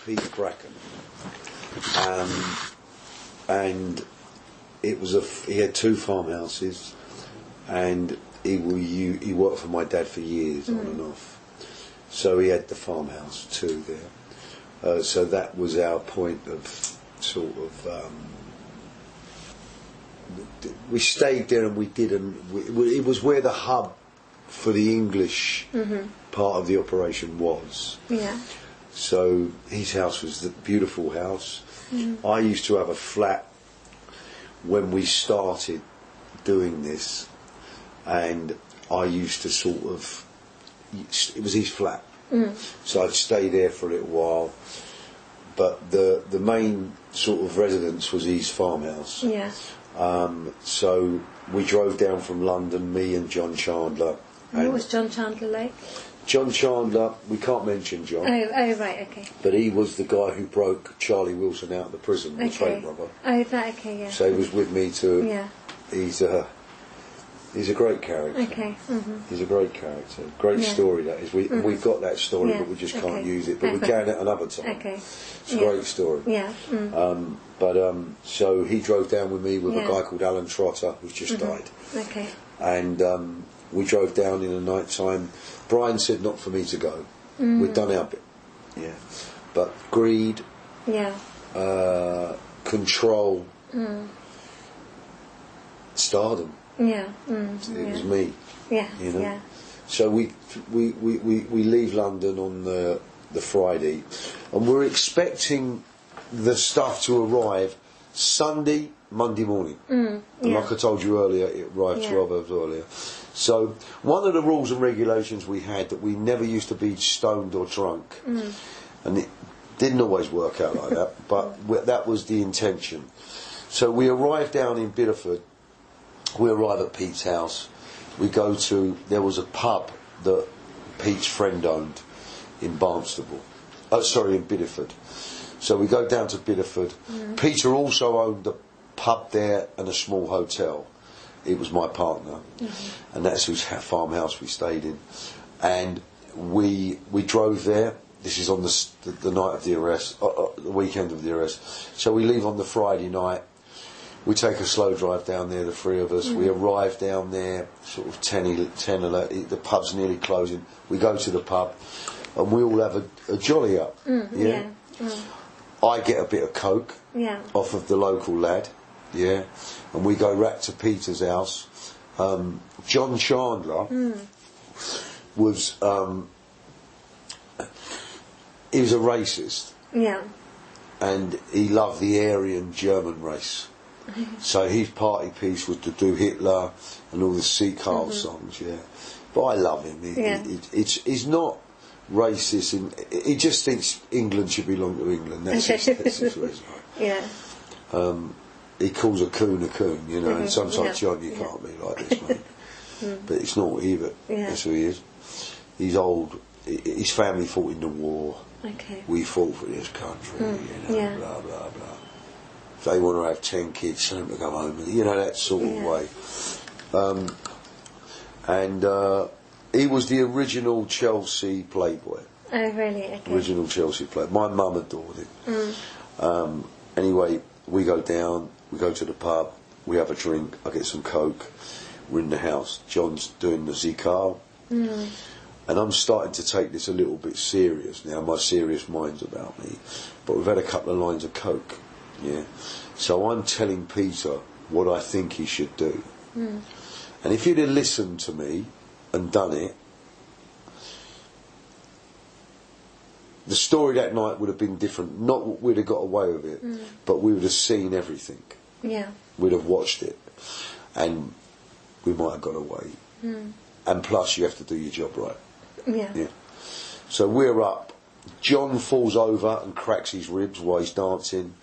Peter Bracken, and it was he had 2 farmhouses, and he worked for my dad for years on and off. So he had the farmhouse too there. So that was our point of sort of. We stayed there, and we didn't. It was where the hub for the English part of the operation was. Yeah. So his house was the beautiful house. I used to have a flat when we started doing this, and I used to sort of. It was his flat, so I'd stay there for a little while. But the main sort of residence was his farmhouse. Yeah. So we drove down from London, me and John Chandler. What was John Chandler like? John Chandler, we can't mention John. Oh, right, okay. But he was the guy who broke Charlie Wilson out of the prison, the train robber. Oh, that, okay, yeah. So he was with me to. Yeah. He's a great character. Okay. He's a great character. Great story that is. We've got that story, but we just can't use it. But we can at another time. Okay. It's a great story. Yeah. So he drove down with me with a guy called Alan Trotter, who's just died. Okay. And we drove down in the night time. Brian said not for me to go. We'd done our bit. Yeah. But greed. Yeah. Control. Stardom. Yeah. It was me. Yeah. You know. Yeah. So we leave London on the Friday, and we're expecting the stuff to arrive Sunday, Monday morning. And like I told you earlier, it arrived 12 hours earlier. So one of the rules and regulations we had that we never used to be stoned or drunk, and it didn't always work out like that, but that was the intention. So we arrived down in Bideford. We arrive at Pete's house. We go to, there was a pub that Pete's friend owned in Barnstaple. In Bideford. So we go down to Bideford. Peter also owned a pub there and a small hotel. He was my partner. And that's whose farmhouse we stayed in. And we drove there. This is on the night of the arrest, the weekend of the arrest. So we leave on the Friday night. We take a slow drive down there, the 3 of us. We arrive down there, sort of 10, 11, the pub's nearly closing. We go to the pub, and we all have a jolly up. I get a bit of coke off of the local lad, and we go back to Peter's house. John Chandler was, he was a racist. Yeah. And he loved the Aryan German race. So his party piece was to do Hitler and all the Sieg Heil songs, But I love him. He's not racist. He just thinks England should belong to England. That's his reason. Yeah. He calls a coon, you know, and sometimes, John, you can't be like this, mate. But it's not either. That's who he is. He's old. His family fought in the war. Okay. We fought for this country, blah, blah, blah. If they want to have 10 kids, tell them to come home, that sort of way. And he was the original Chelsea playboy. Oh, really? Okay. Original Chelsea playboy. My mum adored him. Anyway, we go down, we go to the pub, we have a drink, I get some coke, we're in the house. John's doing the Zikal. And I'm starting to take this a little bit serious now. My serious mind's about me. But we've had a couple of lines of coke. So I'm telling Peter what I think he should do. And if he'd have listened to me and done it, the story that night would have been different. Not we'd have got away with it, but we would have seen everything. Yeah. We'd have watched it, and we might have got away. And plus, you have to do your job right. Yeah. So we're up. John falls over and cracks his ribs while he's dancing,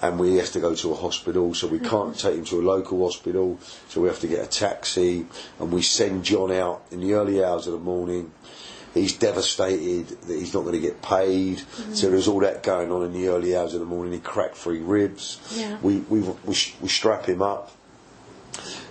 and we have to go to a hospital, so we can't take him to a local hospital, so we have to get a taxi, and we send John out in the early hours of the morning. He's devastated that he's not going to get paid, so there's all that going on in the early hours of the morning. He cracked 3 ribs. We strap him up.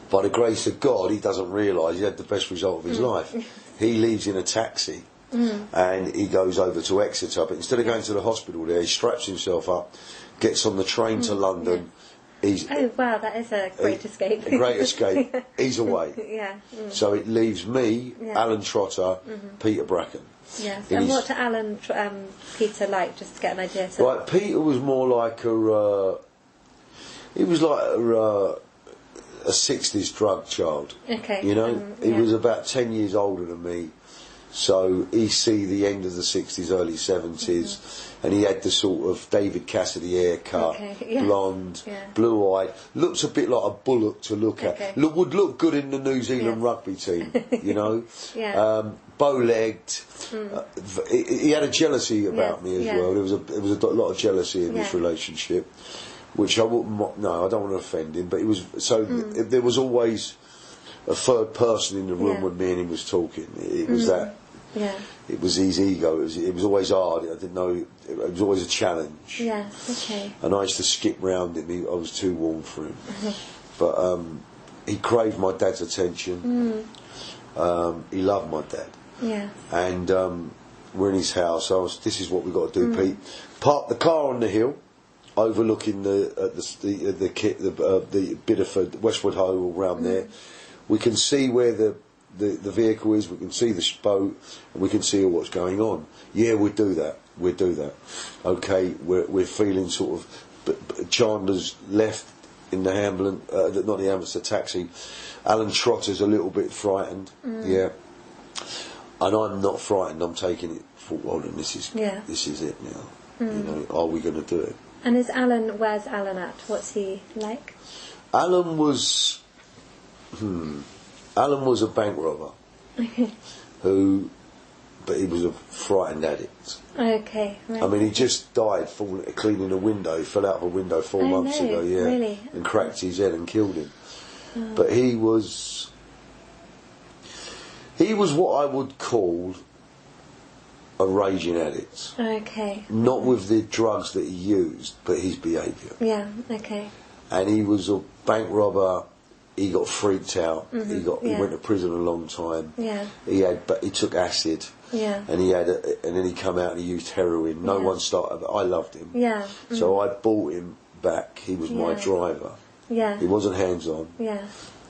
By the grace of God, he doesn't realise he had the best result of his life. He leaves in a taxi and he goes over to Exeter. But instead of going to the hospital there, he straps himself up, gets on the train to London. He's, oh wow, that is a great escape. A great escape. He's away. Yeah. So it leaves me, Alan Trotter, Peter Bracken. Yes. And what Alan Peter like, just to get an idea? So. Right, Peter was more like he was like a 60s drug child. Okay. You know, he was about 10 years older than me. So he see the end of the 60s, early 70s, and he had the sort of David Cassidy haircut, blonde, blue-eyed. Looks a bit like a Bullock to look at. Would look good in the New Zealand rugby team, you know. Bow-legged. He had a jealousy about me as well. There was a lot of jealousy in this relationship, which I wouldn't. No, I don't want to offend him, but it was so. There was always a third person in the room when me and him was talking. It was that. Yeah. It was his ego. It was always hard. I didn't know. It was always a challenge. Yeah. Okay. And I used to skip round him. I was too warm for him. But he craved my dad's attention. He loved my dad. Yeah. And we're in his house. This is what we've got to do, Pete. Park the car on the hill, overlooking the Bideford, Westwood Ho, all round there. We can see where the vehicle is, we can see the boat, and we can see all what's going on. Yeah, we'd do that. Okay, we're feeling sort of... Chandler's left in the ambulance, not the ambulance, the taxi. Alan Trotter's a little bit frightened, yeah. And I'm not frightened, I'm taking it for, well, this is it now. You know, are we going to do it? And where's Alan at? What's he like? Alan was a bank robber but he was a frightened addict. Okay, right. I mean, he just died cleaning a window. He fell out of a window 4 months ago, really? And cracked his head and killed him. But he was what I would call a raging addict. Okay. Not with the drugs that he used, but his behaviour. Yeah, okay. And he was a bank robber. He got freaked out. He went to prison a long time. Yeah. He took acid. Yeah. And then he come out and he used heroin. No one started. I loved him. Yeah. So I bought him back. He was my driver. Yeah. He wasn't hands on. Yeah.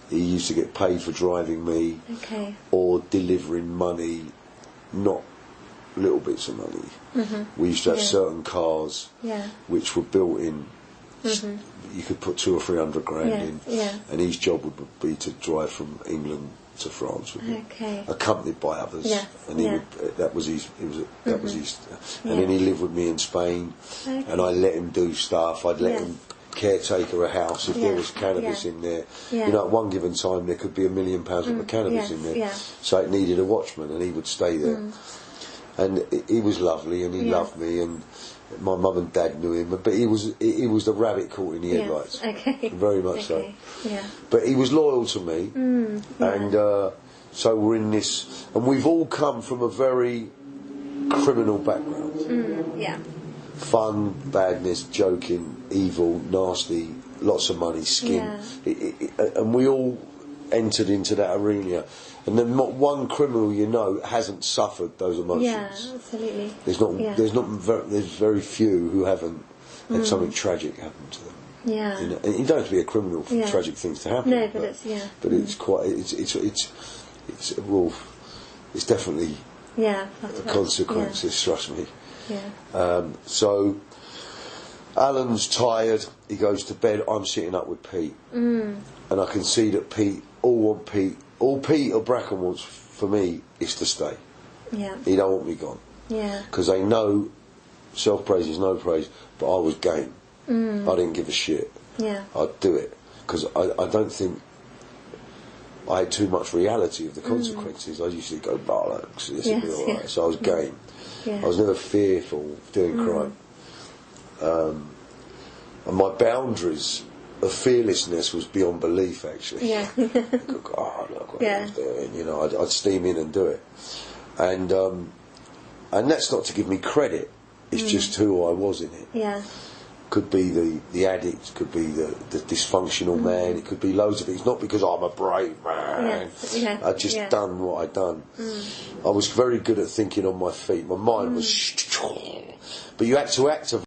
He used to get paid for driving me. Okay. Or delivering money, not little bits of money. We used to have certain cars which were built in. You could put 200 or 300 grand in, and his job would be to drive from England to France with him, accompanied by others. And he would, that was his. That was his. And then he lived with me in Spain, and I let him do stuff. I'd let him caretaker a house if there was cannabis in there. You know, at one given time there could be £1 million worth of cannabis in there. So it needed a watchman, and he would stay there. And he was lovely, and he loved me, and my mum and dad knew him, but he was the rabbit caught in the headlights. Very much so. Yeah. But he was loyal to me, and so we're in this, and we've all come from a very criminal background. Fun, badness, joking, evil, nasty, lots of money, skin, and we all entered into that arena. And then not one criminal hasn't suffered those emotions. Yeah, absolutely. There's very few who haven't had something tragic happen to them. Yeah. You know, and you don't have to be a criminal for tragic things to happen. No, but it's it's definitely consequences. Trust me. Yeah. So Alan's tired. He goes to bed. I'm sitting up with Pete, and I can see that all Peter Bracken wants for me is to stay. Yeah. He don't want me gone. Yeah. Because they know self-praise is no praise, but I was game. I didn't give a shit. Yeah. I'd do it. Because I don't think I had too much reality of the consequences. I used to go, bollocks, this will be alright. So I was game. Yeah. I was never fearful of doing crime. And my boundaries of fearlessness was beyond belief, actually. Yeah. God, look what I was doing. You know, I'd steam in and do it, and that's not to give me credit. It's just who I was in it. Yeah. could be the addict, could be the dysfunctional man, it could be loads of it. It's not because I'm a brave man. Yeah. I'd just done what I'd done. I was very good at thinking on my feet. My mind was... But you had to activate